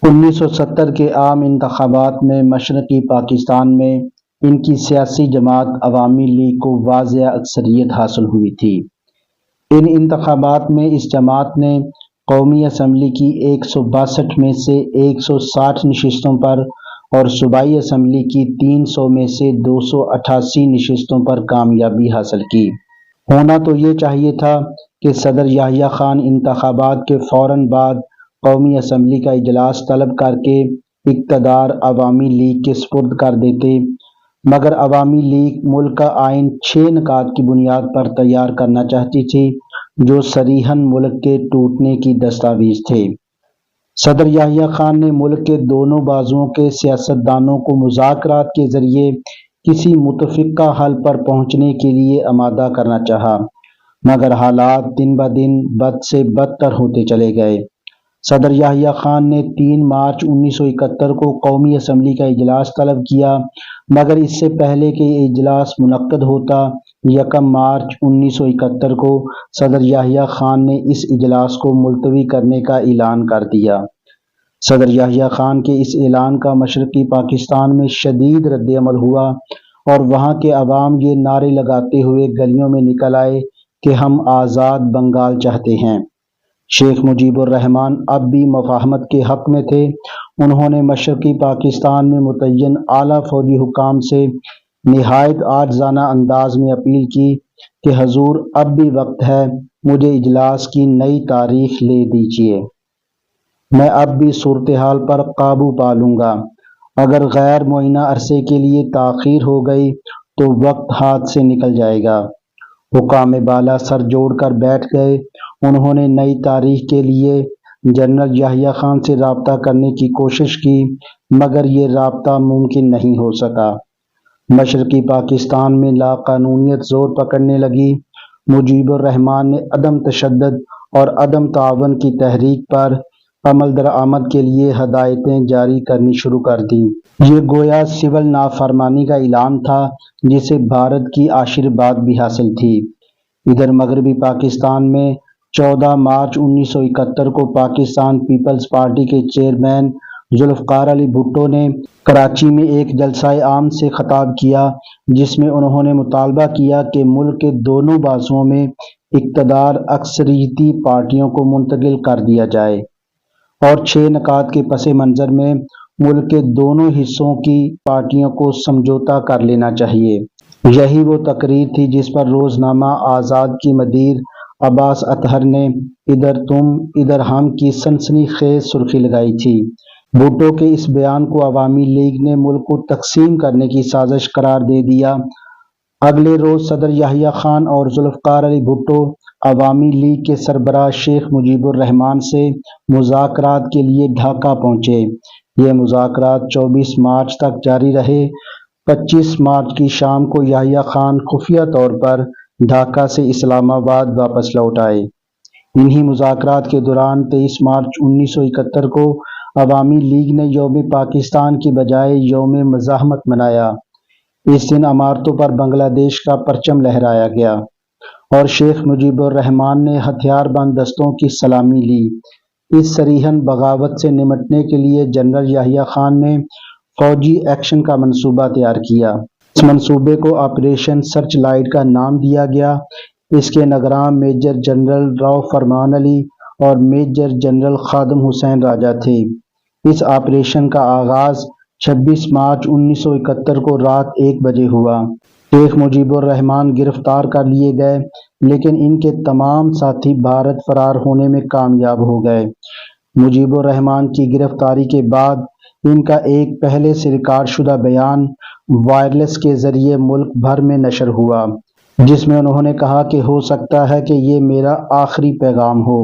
1970 کے عام انتخابات میں مشرقی پاکستان میں ان کی سیاسی جماعت عوامی لیگ کو واضح اکثریت حاصل ہوئی تھی۔ ان انتخابات میں اس جماعت نے قومی اسمبلی کی 162 میں سے 160 نشستوں پر اور صوبائی اسمبلی کی 300 میں سے 288 نشستوں پر کامیابی حاصل کی۔ ہونا تو یہ چاہیے تھا کہ صدر یحییٰ خان انتخابات کے فوراً بعد قومی اسمبلی کا اجلاس طلب کر کے اقتدار عوامی لیگ کے سپرد کر دیتے، مگر عوامی لیگ ملک کا آئین 6 نکات کی بنیاد پر تیار کرنا چاہتی تھی جو صریحاً ملک کے ٹوٹنے کی دستاویز تھے۔ صدر یحییٰ خان نے ملک کے دونوں بازوؤں کے سیاستدانوں کو مذاکرات کے ذریعے کسی متفقہ حل پر پہنچنے کے لیے آمادہ کرنا چاہا، مگر حالات دن بدن بد سے بدتر ہوتے چلے گئے۔ صدر یحییٰ خان نے 3 مارچ 1971 کو قومی اسمبلی کا اجلاس طلب کیا، مگر اس سے پہلے کہ یہ اجلاس منعقد ہوتا، 1 مارچ 1971 کو صدر یحییٰ خان نے اس اجلاس کو ملتوی کرنے کا اعلان کر دیا۔ صدر یحییٰ خان کے اس اعلان کا مشرقی پاکستان میں شدید رد عمل ہوا اور وہاں کے عوام یہ نعرے لگاتے ہوئے گلیوں میں نکل آئے کہ ہم آزاد بنگال چاہتے ہیں۔ شیخ مجیب الرحمان اب بھی مفاہمت کے حق میں تھے۔ انہوں نے مشرقی پاکستان میں متعین اعلیٰ فوجی حکام سے نہایت عاجزانہ انداز میں اپیل کی کہ حضور اب بھی وقت ہے، مجھے اجلاس کی نئی تاریخ لے دیجیے، میں اب بھی صورتحال پر قابو پا لوں گا۔ اگر غیر معینہ عرصے کے لیے تاخیر ہو گئی تو وقت ہاتھ سے نکل جائے گا۔ حکام بالا سر جوڑ کر بیٹھ گئے۔ انہوں نے نئی تاریخ کے لیے جنرل یحییٰ خان سے رابطہ کرنے کی کوشش کی، مگر یہ رابطہ ممکن نہیں ہو سکا۔ مشرقی پاکستان میں لاقانونیت زور پکڑنے لگی۔ مجیب الرحمان نے عدم تشدد اور عدم تعاون کی تحریک پر عمل درآمد کے لیے ہدایتیں جاری کرنی شروع کر دیں۔ یہ گویا سول نافرمانی کا اعلان تھا جسے بھارت کی آشرواد بھی حاصل تھی۔ ادھر مغربی پاکستان میں 14 مارچ 1971 کو پاکستان پیپلز پارٹی کے چیئرمین ذوالفقار علی بھٹو نے کراچی میں ایک جلسہ عام سے خطاب کیا جس میں انہوں نے مطالبہ کیا کہ ملک کے دونوں بازوؤں میں اقتدار اکثریتی پارٹیوں کو منتقل کر دیا جائے اور 6 نکات کے پس منظر میں ملک کے دونوں حصوں کی پارٹیوں کو سمجھوتا کر لینا چاہیے۔ یہی وہ تقریر تھی جس پر روزنامہ آزاد کی مدیر عباس اطہر نے ادھر تم ادھر ہم کی سنسنی خیز سرخی لگائی تھی۔ بھٹو کے اس بیان کو عوامی لیگ نے ملک کو تقسیم کرنے کی سازش قرار دے دیا۔ اگلے روز صدر یحییٰ خان اور ذوالفقار علی بھٹو عوامی لیگ کے سربراہ شیخ مجیب الرحمان سے مذاکرات کے لیے ڈھاکہ پہنچے۔ یہ مذاکرات 24 مارچ تک جاری رہے۔ 25 مارچ کی شام کو یحییٰ خان خفیہ طور پر ڈھاکہ سے اسلام آباد واپس لوٹ آئے۔ انہی مذاکرات کے دوران 23 مارچ 1971 کو عوامی لیگ نے یوم پاکستان کی بجائے یوم مزاحمت منایا۔ اس دن عمارتوں پر بنگلہ دیش کا پرچم لہرایا گیا اور شیخ مجیب الرحمان نے ہتھیار بند دستوں کی سلامی لی۔ اس صریحاً بغاوت سے نمٹنے کے لیے جنرل یحییٰ خان نے فوجی ایکشن کا منصوبہ تیار کیا۔ اس منصوبے کو آپریشن سرچ لائٹ کا نام دیا گیا۔ اس کے نگراں میجر جنرل رؤف فرمان علی اور میجر جنرل خادم حسین راجہ تھے۔ اس آپریشن کا آغاز 26 مارچ 1971 کو رات 1 بجے ہوا۔ شیخ مجیب الرحمان گرفتار کر لیے گئے لیکن ان کے تمام ساتھی بھارت فرار ہونے میں کامیاب ہو گئے۔ مجیب الرحمان کی گرفتاری کے بعد ان کا ایک پہلے سے ریکارڈ شدہ بیان وائرلیس کے ذریعے ملک بھر میں نشر ہوا جس میں انہوں نے کہا کہ ہو سکتا ہے کہ یہ میرا آخری پیغام ہو۔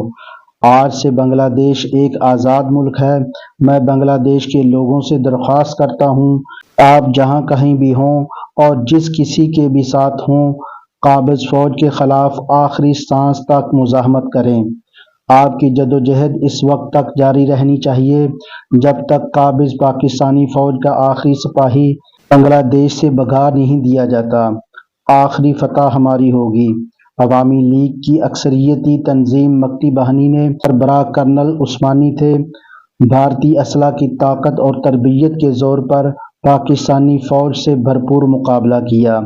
آج سے بنگلہ دیش ایک آزاد ملک ہے۔ میں بنگلہ دیش کے لوگوں سے درخواست کرتا ہوں آپ جہاں کہیں بھی ہوں اور جس کسی کے بھی ساتھ ہوں، قابض فوج کے خلاف آخری سانس تک مزاحمت کریں۔ آپ کی جدوجہد اس وقت تک جاری رہنی چاہیے جب تک قابض پاکستانی فوج کا آخری سپاہی بنگلہ دیش سے بھگا نہیں دیا جاتا۔ آخری فتح ہماری ہوگی۔ عوامی لیگ کی اکثریتی تنظیم مکتی بہانی نے سربراہ کرنل عثمانی تھے۔ بھارتی اسلحہ کی طاقت اور تربیت کے زور پر پاکستانی فوج سے بھرپور مقابلہ کیا۔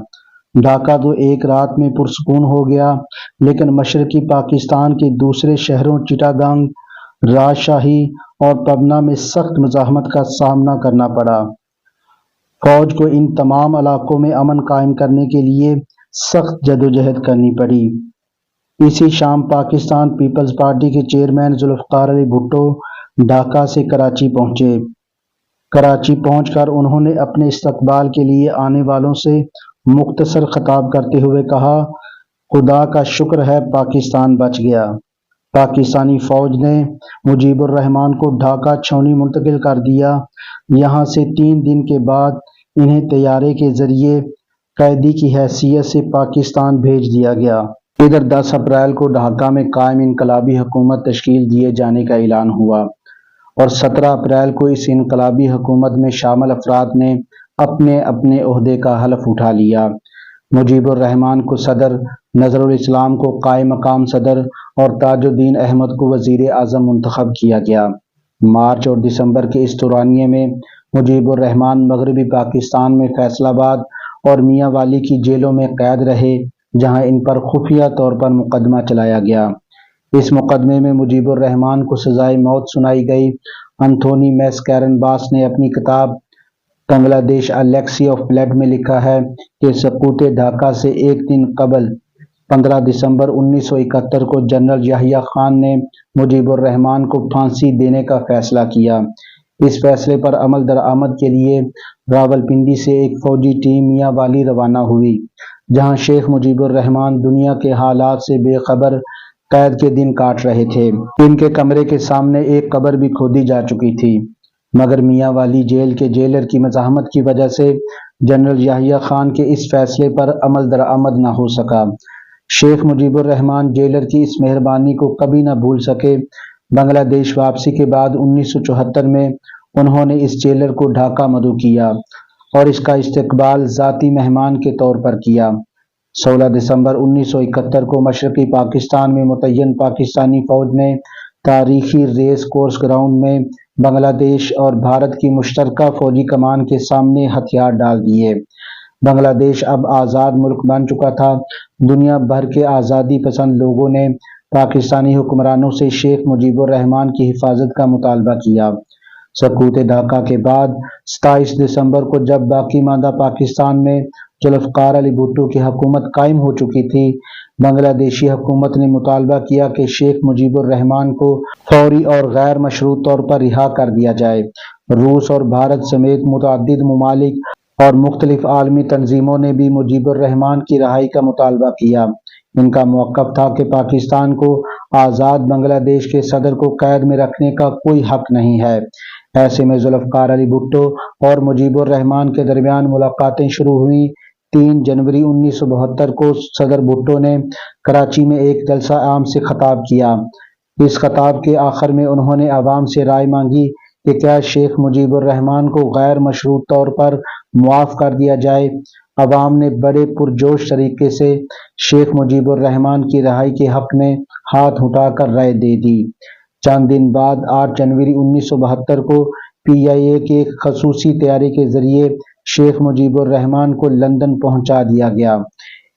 ڈھاکہ تو ایک رات میں پرسکون ہو گیا، لیکن مشرقی پاکستان کے دوسرے شہروں چٹاگانگ، راجشاہی اور پبنا میں سخت مزاحمت کا سامنا کرنا پڑا۔ فوج کو ان تمام علاقوں میں امن قائم کرنے کے لیے سخت جدوجہد کرنی پڑی۔ اسی شام پاکستان پیپلز پارٹی کے چیئرمین ذوالفقار علی بھٹو ڈھاکہ سے کراچی پہنچے۔ کراچی پہنچ کر انہوں نے اپنے استقبال کے لیے آنے والوں سے مختصر خطاب کرتے ہوئے کہا، خدا کا شکر ہے پاکستان بچ گیا۔ پاکستانی فوج نے مجیب الرحمان کو ڈھاکہ چھاؤنی منتقل کر دیا۔ یہاں سے 3 دن کے بعد انہیں طیارے کے ذریعے قیدی کی حیثیت سے پاکستان بھیج دیا گیا۔ ادھر 10 اپریل کو ڈھاکہ میں قائم انقلابی حکومت تشکیل دیے جانے کا اعلان ہوا اور 17 اپریل کو اس انقلابی حکومت میں شامل افراد نے اپنے اپنے عہدے کا حلف اٹھا لیا۔ مجیب الرحمان کو صدر، نظر الاسلام کو قائم مقام صدر اور تاج الدین احمد کو وزیر اعظم منتخب کیا گیا۔ مارچ اور دسمبر کے اس دورانیے میں مجیب الرحمان مغربی پاکستان میں فیصل آباد اور میاں والی کی جیلوں میں قید رہے، جہاں ان پر خفیہ طور پر مقدمہ چلایا گیا۔ اس مقدمے میں مجیب الرحمان کو سزائے موت سنائی گئی۔ انتھونی میسکیرن باس نے اپنی کتاب بنگلہ دیش اے لیگسی آف بلڈ میں لکھا ہے کہ سقوط ڈھاکہ سے ایک دن قبل 15 دسمبر 1971 کو جنرل یحییٰ خان نے مجیب الرحمان کو پھانسی دینے کا فیصلہ کیا۔ اس فیصلے پر عمل درآمد کے لیے راولپنڈی سے ایک فوجی ٹیم میاں والی روانہ ہوئی، جہاں شیخ مجیب الرحمان دنیا کے حالات سے بے خبر قید کے دن کاٹ رہے تھے۔ ان کے کمرے کے سامنے ایک قبر بھی کھودی جا چکی تھی، مگر میاں والی جیل کے جیلر کی مزاحمت کی وجہ سے جنرل یحییٰ خان کے اس فیصلے پر عمل درآمد نہ ہو سکا۔ شیخ مجیب الرحمان جیلر کی اس مہربانی کو کبھی نہ بھول سکے۔ بنگلہ دیش واپسی کے بعد 1974 میں انہوں نے اس جیلر کو ڈھاکہ مدعو کیا اور اس کا استقبال ذاتی مہمان کے طور پر کیا۔ 16 دسمبر 1971 کو مشرقی پاکستان میں متعین پاکستانی فوج نے تاریخی ریس کورس گراؤنڈ میں بنگلہ دیش اور بھارت کی مشترکہ فوجی کمان کے سامنے ہتھیار ڈال دیے۔ بنگلہ دیش اب آزاد ملک بن چکا تھا۔ دنیا بھر کے آزادی پسند لوگوں نے پاکستانی حکمرانوں سے شیخ مجیب الرحمان کی حفاظت کا مطالبہ کیا۔ سقوط ڈھاکہ کے بعد 27 دسمبر کو جب باقی ماندہ پاکستان میں ذوالفقار علی بھٹو کی حکومت قائم ہو چکی تھی، بنگلہ دیشی حکومت نے مطالبہ کیا کہ شیخ مجیب الرحمان کو فوری اور غیر مشروط طور پر رہا کر دیا جائے۔ روس اور بھارت سمیت متعدد ممالک اور مختلف عالمی تنظیموں نے بھی مجیب الرحمان کی رہائی کا مطالبہ کیا۔ ان کا موقف تھا کہ پاکستان کو آزاد بنگلہ دیش کے صدر کو قید میں رکھنے کا کوئی حق نہیں ہے۔ ایسے میں ذوالفقار علی بھٹو اور مجیب الرحمان کے درمیان ملاقاتیں شروع ہوئیں۔ 3 جنوری 1972 کو صدر بھٹو نے کراچی میں ایک جلسہ عام سے خطاب کیا۔ اس خطاب کے آخر میں انہوں نے عوام سے رائے مانگی کہ کیا شیخ مجیب الرحمان کو غیر مشروط طور پر معاف کر دیا جائے۔ عوام نے بڑے پرجوش طریقے سے شیخ مجیب الرحمان کی رہائی کے حق میں ہاتھ اٹھا کر رائے دے دی۔ چند دن بعد 8 جنوری 1972 کو PIA کے ایک خصوصی طیارے کے ذریعے شیخ مجیب الرحمان کو لندن پہنچا دیا گیا۔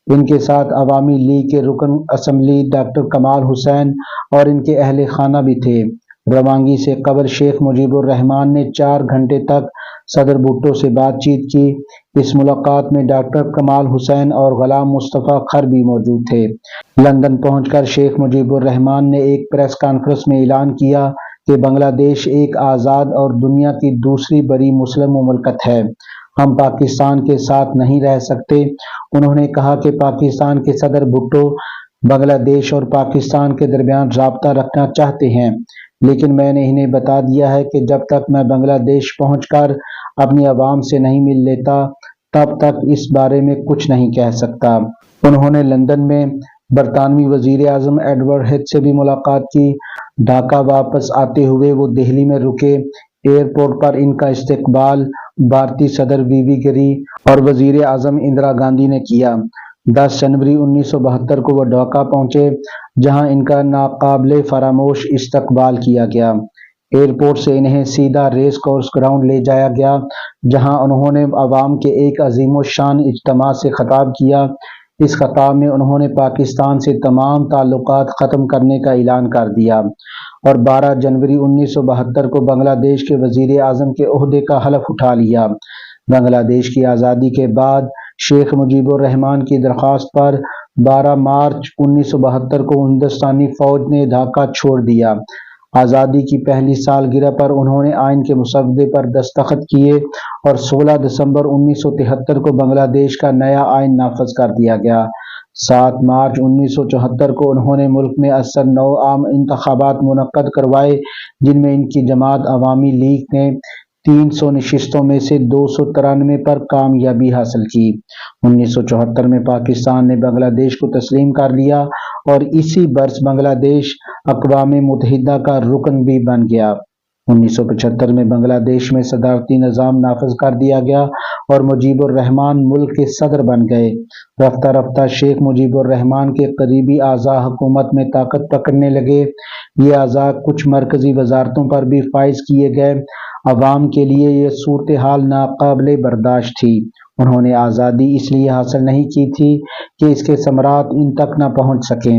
ان کے ساتھ عوامی لیگ کے رکن اسمبلی ڈاکٹر کمال حسین اور ان کے اہل خانہ بھی تھے۔ روانگی سے قبل شیخ مجیب الرحمان نے 4 گھنٹے تک صدر بھٹو سے بات چیت کی۔ اس ملاقات میں ڈاکٹر کمال حسین اور غلام مصطفیٰ خر بھی موجود تھے۔ لندن پہنچ کر شیخ مجیب الرحمان نے ایک پریس کانفرنس میں اعلان کیا کہ بنگلہ دیش ایک آزاد اور دنیا کی دوسری بڑی مسلم مملکت ہے۔ ہم پاکستان کے ساتھ نہیں رہ سکتے۔ انہوں نے کہا کہ پاکستان کے صدر بھٹو بنگلہ دیش اور پاکستان کے درمیان رابطہ رکھنا چاہتے ہیں، لیکن میں نے انہیں بتا دیا ہے کہ جب تک میں بنگلہ دیش پہنچ کر اپنی عوام سے نہیں مل لیتا، تب تک اس بارے میں کچھ نہیں کہہ سکتا۔ انہوں نے لندن میں برطانوی وزیر اعظم ایڈورڈ ہیتھ سے بھی ملاقات کی۔ ڈھاکہ واپس آتے ہوئے وہ دہلی میں رکے۔ ایئرپورٹ پر ان کا استقبال بھارتی صدر وی وی گری اور وزیر اعظم اندرا گاندھی نے کیا۔ 10 جنوری 1972 کو وہ ڈھاکہ پہنچے، جہاں ان کا ناقابل فراموش استقبال کیا گیا۔ ایئرپورٹ سے انہیں سیدھا ریس کورس گراؤنڈ لے جایا گیا، جہاں انہوں نے عوام کے ایک عظیم الشان اجتماع سے خطاب کیا۔ اس خطاب میں انہوں نے پاکستان سے تمام تعلقات ختم کرنے کا اعلان کر دیا اور 12 جنوری 1972 کو بنگلہ دیش کے وزیر اعظم کے عہدے کا حلف اٹھا لیا۔ بنگلہ دیش کی آزادی کے بعد شیخ مجیب الرحمان کی درخواست پر 12 مارچ 1972 کو ہندوستانی فوج نے ڈھاکہ چھوڑ دیا۔ آزادی کی پہلی سالگرہ پر انہوں نے آئین کے مسودے پر دستخط کیے اور 16 دسمبر 1973 کو بنگلہ دیش کا نیا آئین نافذ کر دیا گیا۔ 7 مارچ 1974 کو انہوں نے ملک میں اثر نو عام انتخابات منعقد کروائے، جن میں ان کی جماعت عوامی لیگ نے 300 نشستوں میں سے 293 پر کامیابی حاصل کی۔ 1974 میں پاکستان نے بنگلہ دیش کو تسلیم کر لیا اور اسی برس بنگلہ دیش اقوام متحدہ کا رکن بھی بن گیا۔ 1975 میں بنگلہ دیش میں صدارتی نظام نافذ کر دیا گیا اور مجیب الرحمان ملک کے صدر بن گئے۔ رفتہ رفتہ شیخ مجیب الرحمان کے قریبی اعضاء حکومت میں طاقت پکڑنے لگے۔ یہ اعضاء کچھ مرکزی وزارتوں پر بھی فائز کیے گئے۔ عوام کے لیے یہ صورتحال ناقابل برداشت تھی۔ انہوں نے آزادی اس لیے حاصل نہیں کی تھی کہ اس کے ثمرات ان تک نہ پہنچ سکیں۔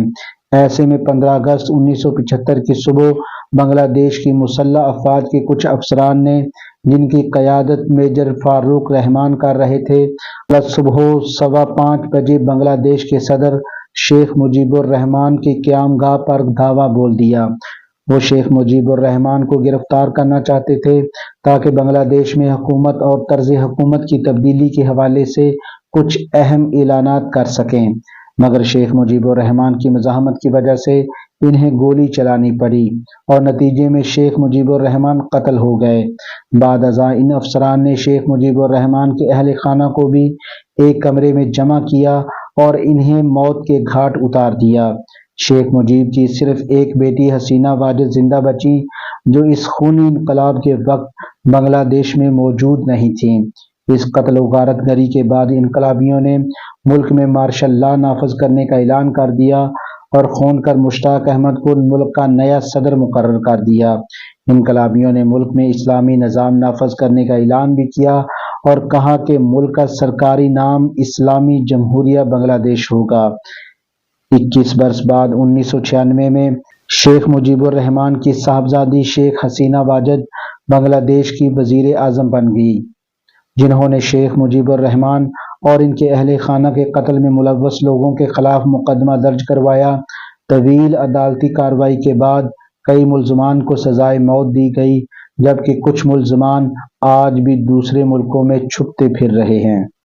ایسے میں 15 اگست 1975 کی صبح بنگلہ دیش کی مسلح افواج کے کچھ افسران نے، جن کی قیادت میجر فاروق رحمان کر رہے تھے، صبح 5:15 بجے بنگلہ دیش کے صدر شیخ مجیب الرحمان کے قیام گاہ پر دھاوا بول دیا۔ وہ شیخ مجیب الرحمان کو گرفتار کرنا چاہتے تھے تاکہ بنگلہ دیش میں حکومت اور طرز حکومت کی تبدیلی کے حوالے سے کچھ اہم اعلانات کر سکیں، مگر شیخ مجیب الرحمان کی مزاحمت کی وجہ سے انہیں گولی چلانی پڑی اور نتیجے میں شیخ مجیب الرحمان قتل ہو گئے۔ بعد ازاں ان افسران نے شیخ مجیب الرحمان کے اہل خانہ کو بھی ایک کمرے میں جمع کیا اور انہیں موت کے گھاٹ اتار دیا۔ شیخ مجیب کی صرف ایک بیٹی حسینہ واجد زندہ بچی، جو اس خونی انقلاب کے وقت بنگلہ دیش میں موجود نہیں تھیں۔ اس قتل و غارت گری کے بعد انقلابیوں نے ملک میں مارشل لا نافذ کرنے کا اعلان کر دیا اور خونکر مشتاق احمد کو ملک کا نیا صدر مقرر کر دیا۔ انقلابیوں نے ملک میں اسلامی نظام نافذ کرنے کا اعلان بھی کیا اور کہا کہ ملک کا سرکاری نام اسلامی جمہوریہ بنگلہ دیش ہوگا۔ 21 برس بعد 1996 میں شیخ مجیب الرحمان کی صاحبزادی شیخ حسینہ واجد بنگلہ دیش کی وزیر اعظم بن گئی، جنہوں نے شیخ مجیب الرحمان اور ان کے اہل خانہ کے قتل میں ملوث لوگوں کے خلاف مقدمہ درج کروایا۔ طویل عدالتی کارروائی کے بعد کئی ملزمان کو سزائے موت دی گئی، جبکہ کچھ ملزمان آج بھی دوسرے ملکوں میں چھپتے پھر رہے ہیں۔